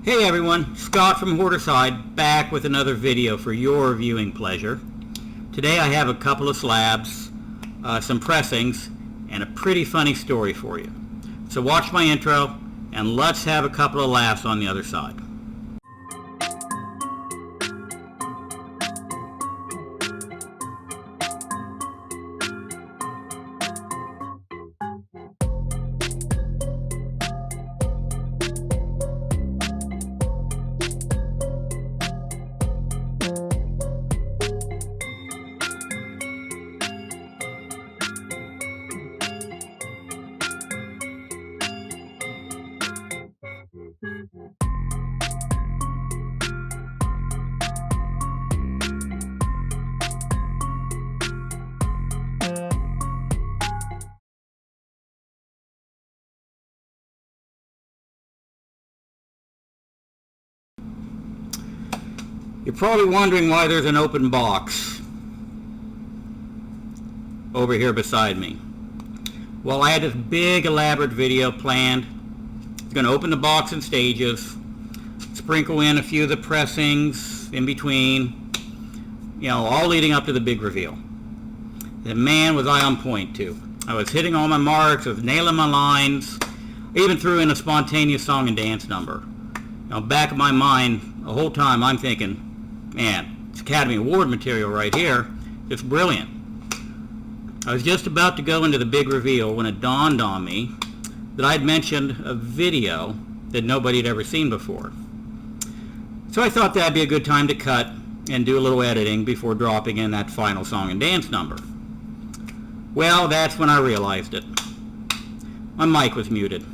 Hey everyone, Scott from Hoarderside back with another video for your viewing pleasure. Today I have a couple of slabs, some pressings, and a pretty funny story for you. So watch my intro and let's have a couple of laughs on the other side. You're probably wondering why there's an open box over here beside me. Well, I had this big elaborate video planned. I was going to open the box in stages, sprinkle in a few of the pressings in between, all leading up to the big reveal. And man, was I on point too. I was hitting all my marks, I was nailing my lines, I even threw in a spontaneous song and dance number. Back of my mind, the whole time I'm thinking, man, it's Academy Award material right here. It's brilliant. I was just about to go into the big reveal when it dawned on me that I'd mentioned a video that nobody had ever seen before. So I thought that'd be a good time to cut and do a little editing before dropping in that final song and dance number. Well, that's when I realized it. My mic was muted.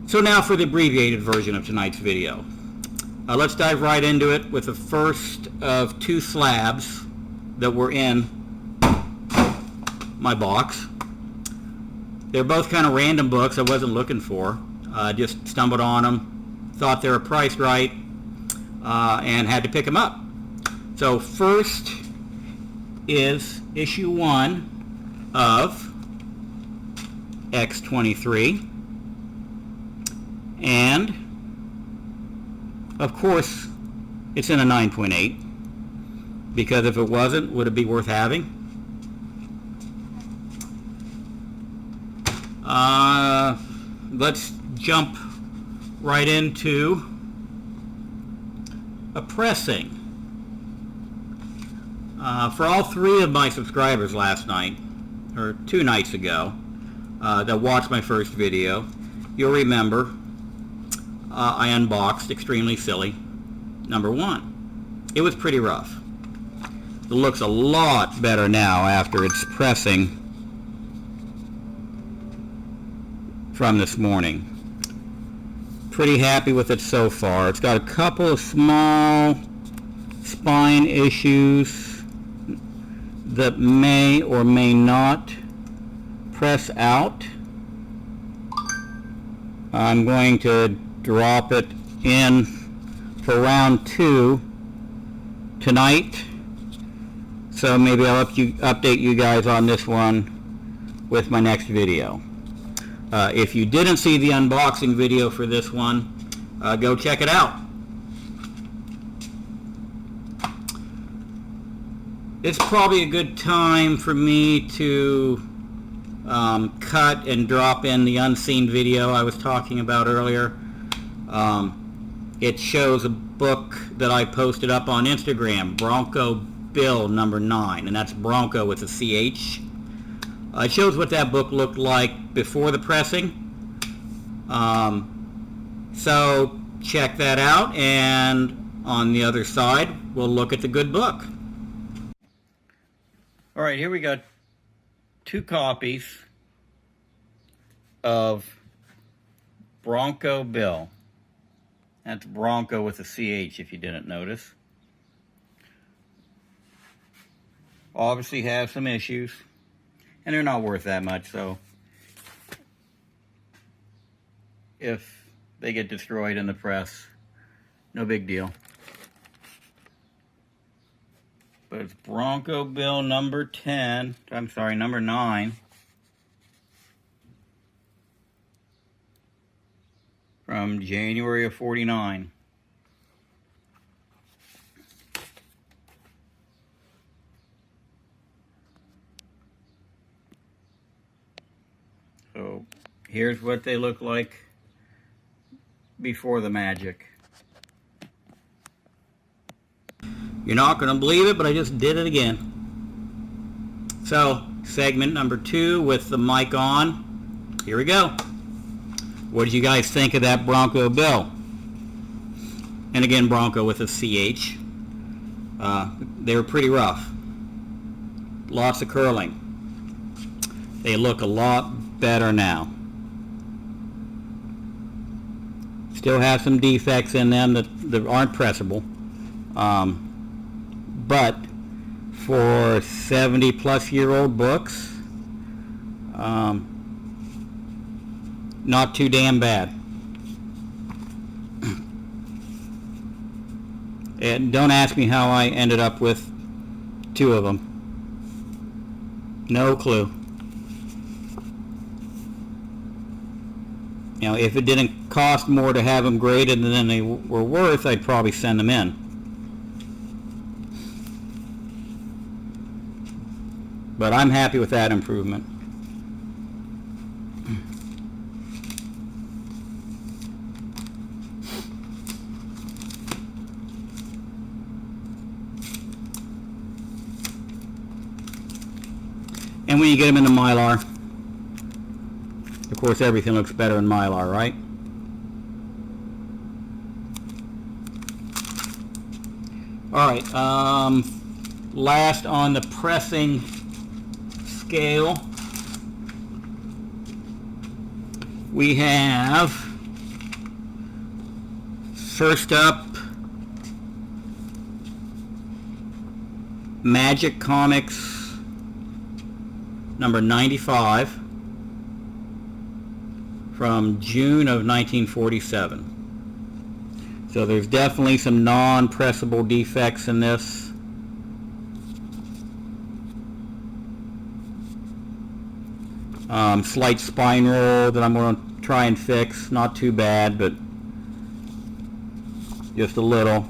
So now for the abbreviated version of tonight's video. Let's dive right into it with the first of two slabs that were in my box. They're both kind of random books I wasn't looking for. Just stumbled on them, thought they were priced right, and had to pick them up. So first is issue 1 of X23. And, of course, it's in a 9.8, because if it wasn't, would it be worth having? Let's jump right into a pressing. For all 3 of my subscribers last night, or 2 nights ago, that watched my first video, you'll remember I unboxed Extremely Silly #1. It was pretty rough. It looks a lot better now after its pressing from this morning. Pretty happy with it so far. It's got a couple of small spine issues that may or may not press out. I'm going to drop it in for round 2 tonight, so maybe I'll update you guys on this one with my next video. If you didn't see the unboxing video for this one, go check it out. It's probably a good time for me to cut and drop in the unseen video I was talking about earlier. It shows a book that I posted up on Instagram, Bronco Bill #9, and that's Bronco with a CH. It shows what that book looked like before the pressing. So check that out, and on the other side, we'll look at the good book. All right, here we got 2 copies of Bronco Bill. That's Bronco with a CH, if you didn't notice. Obviously have some issues, and they're not worth that much, so if they get destroyed in the press, no big deal. But it's Bronco Bill number 9. from January of '49. So here's what they look like before the magic. You're not going to believe it, but I just did it again. So, segment number 2 with the mic on. Here we go. What did you guys think of that Bronco bill? And again, Bronco with a CH. They were pretty rough. Lots of curling. They look a lot better now. Still have some defects in them that aren't pressable. But for 70-plus-year-old books, not too damn bad. And don't ask me how I ended up with 2 of them. No clue. You know, if it didn't cost more to have them graded than they were worth, I'd probably send them in. But I'm happy with that improvement. And when you get them into Mylar, of course everything looks better in Mylar, right? Alright, last on the pressing scale, we have, first up, Magic Comics number 95 from June of 1947. So there's definitely some non-pressable defects in this. Slight spine roll that I'm going to try and fix. Not too bad, but just a little.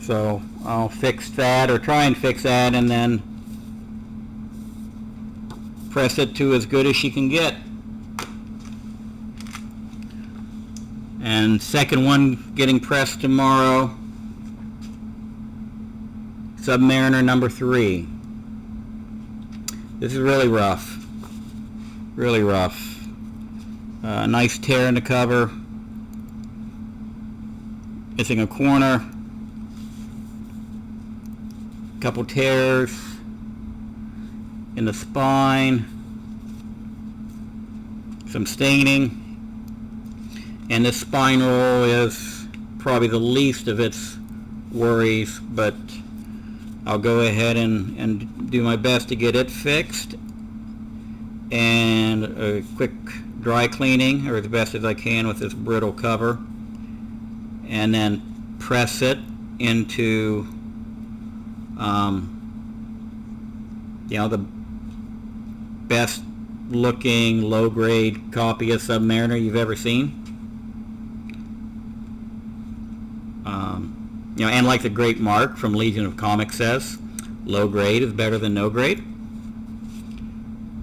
So I'll fix that, or try and fix that, and then press it to as good as she can get. And second one getting pressed tomorrow, Submariner number 3. This is really rough. Really rough. Nice tear in the cover. Missing a corner. Couple tears in the spine. Some staining. And this spine roll is probably the least of its worries, but I'll go ahead and do my best to get it fixed, and a quick dry cleaning, or as best as I can with this brittle cover, and then press it into the best looking low grade copy of Submariner you've ever seen. And like the great Mark from Legion of Comics says, low grade is better than no grade.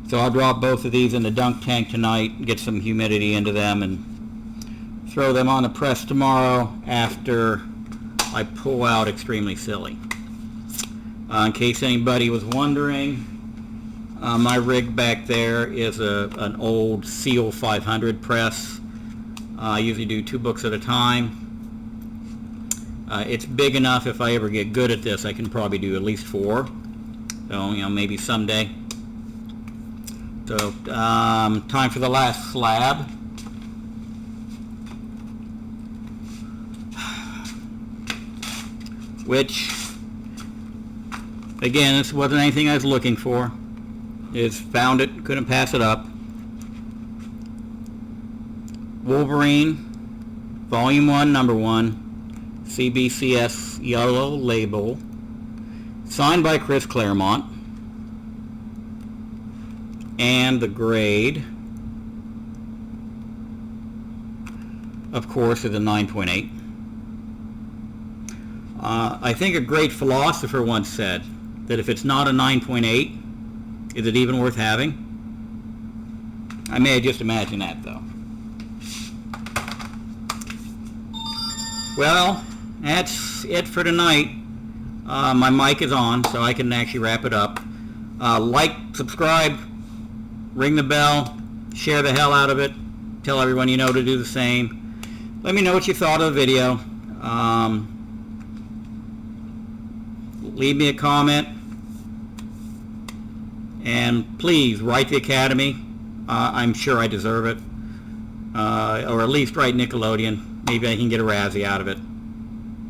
So I'll drop both of these in the dunk tank tonight, get some humidity into them, and throw them on the press tomorrow after I pull out Extremely Silly. In case anybody was wondering, my rig back there is an old Seal 500 press. I usually do 2 books at a time. It's big enough, if I ever get good at this, I can probably do at least 4. So, maybe someday. So, time for the last slab. Which, again, this wasn't anything I was looking for. Just found it, couldn't pass it up. Wolverine, Volume 1, Number 1. CBCS yellow label, signed by Chris Claremont. and the grade, of course, is a 9.8. I think a great philosopher once said that if it's not a 9.8, is it even worth having? I may have just imagined that, though. Well, that's it for tonight. My mic is on, so I can actually wrap it up. Like, subscribe, ring the bell, share the hell out of it, tell everyone you know to do the same. Let me know what you thought of the video. Leave me a comment, and please write the Academy. I'm sure I deserve it, or at least write Nickelodeon. Maybe I can get a Razzie out of it.